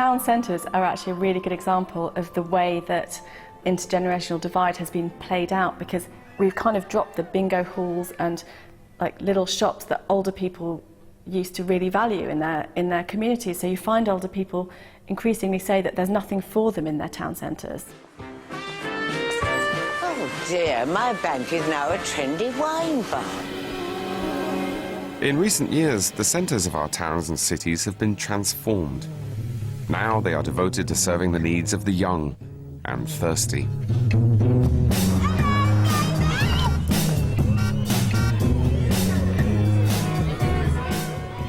town centres are actually a really good example of the way that intergenerational divide has been played out, because we've kind of dropped the bingo halls and like little shops that older people used to really value in their communities. So you find older people increasingly say that there's nothing for them in their town centres. Oh dear, my bank is now a trendy wine bar. In recent years, the centres of our towns and cities have been transformed. Now they are devoted to serving the needs of the young and thirsty.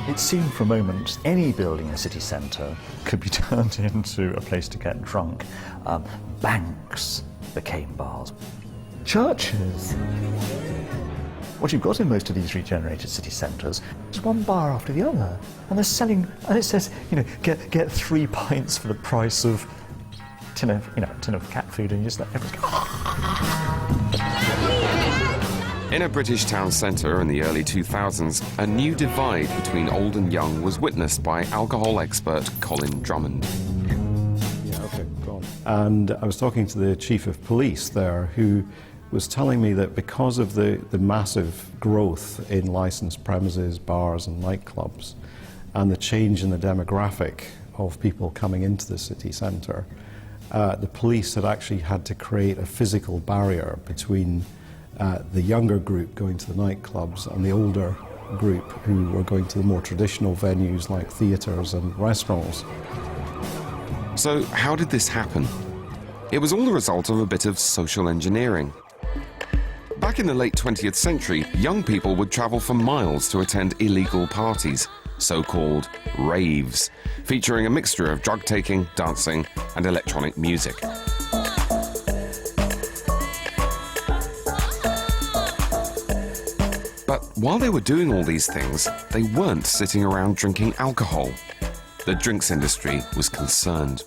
It seemed for a moment any building in a city centre could be turned into a place to get drunk. Banks became bars. Churches. What you've got in most of these regenerated city centres is one bar after the other, and they're selling, and it says, you know, get 3 pints for the price of a tin of cat food, and you just let everyone go. In a British town centre in the early 2000s, a new divide between old and young was witnessed by alcohol expert Colin Drummond. Yeah, okay, go on. And I was talking to the chief of police there, who was telling me that because of the massive growth in licensed premises, bars and nightclubs, and the change in the demographic of people coming into the city centre, the police had actually had to create a physical barrier between the younger group going to the nightclubs and the older group who were going to the more traditional venues like theatres and restaurants. So how did this happen? It was all the result of a bit of social engineering. Back in the late 20th century, young people would travel for miles to attend illegal parties, so-called raves, featuring a mixture of drug-taking, dancing and electronic music. But while they were doing all these things, they weren't sitting around drinking alcohol. The drinks industry was concerned.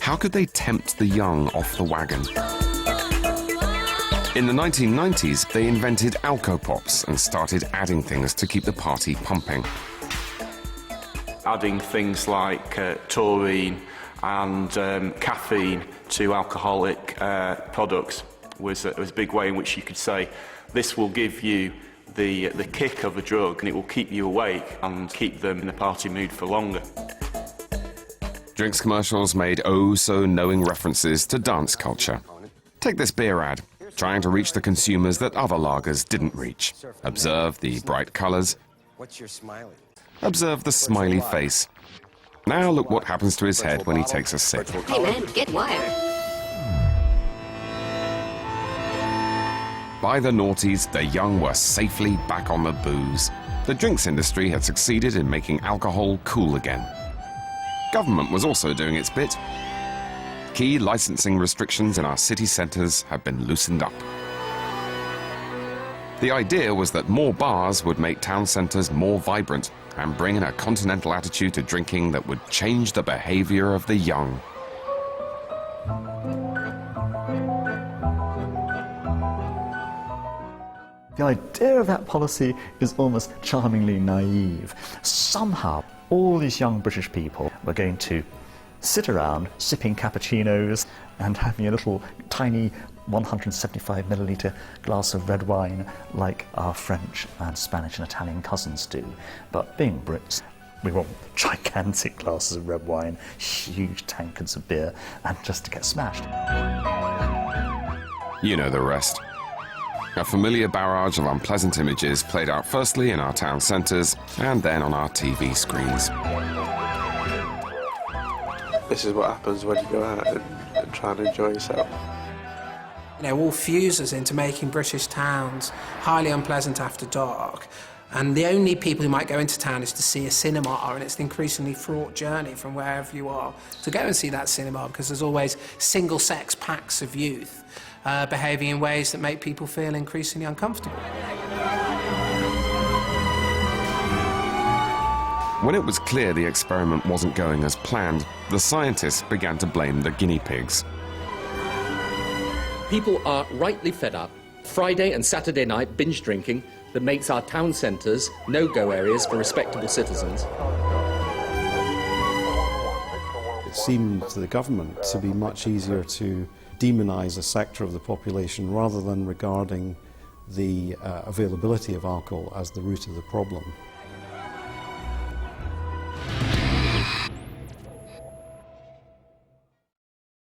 How could they tempt the young off the wagon? In the 1990s, they invented alcopops and started adding things to keep the party pumping. Adding things like taurine and caffeine to alcoholic products was a big way in which you could say, this will give you the kick of a drug and it will keep you awake and keep them in a party mood for longer. Drinks commercials made oh-so-knowing references to dance culture. Take this beer ad, trying to reach the consumers that other lagers didn't reach. Observe the bright colours. What's your smiley? Observe the smiley face. Now look what happens to his head when he takes a sip. Hey man, get wired. By the noughties, the young were safely back on the booze. The drinks industry had succeeded in making alcohol cool again. Government was also doing its bit. Key licensing restrictions in our city centres have been loosened up. The idea was that more bars would make town centres more vibrant and bring in a continental attitude to drinking that would change the behaviour of the young. The idea of that policy is almost charmingly naive. Somehow, all these young British people were going to sit around sipping cappuccinos and having a little tiny 175 milliliter glass of red wine like our French and Spanish and Italian cousins do. But being Brits, we want gigantic glasses of red wine, huge tankards of beer, and just to get smashed. You know the rest. A familiar barrage of unpleasant images played out firstly in our town centres and then on our TV screens. This is what happens when you go out and try and enjoy yourself. You know, all fuses into making British towns highly unpleasant after dark. And the only people who might go into town is to see a cinema, and it's an increasingly fraught journey from wherever you are to go and see that cinema, because there's always single-sex packs of youth behaving in ways that make people feel increasingly uncomfortable. When it was clear the experiment wasn't going as planned, the scientists began to blame the guinea pigs. People are rightly fed up. Friday and Saturday night binge drinking that makes our town centres no-go areas for respectable citizens. It's seemed to the government to be much easier to demonise a sector of the population rather than regarding the availability of alcohol as the root of the problem.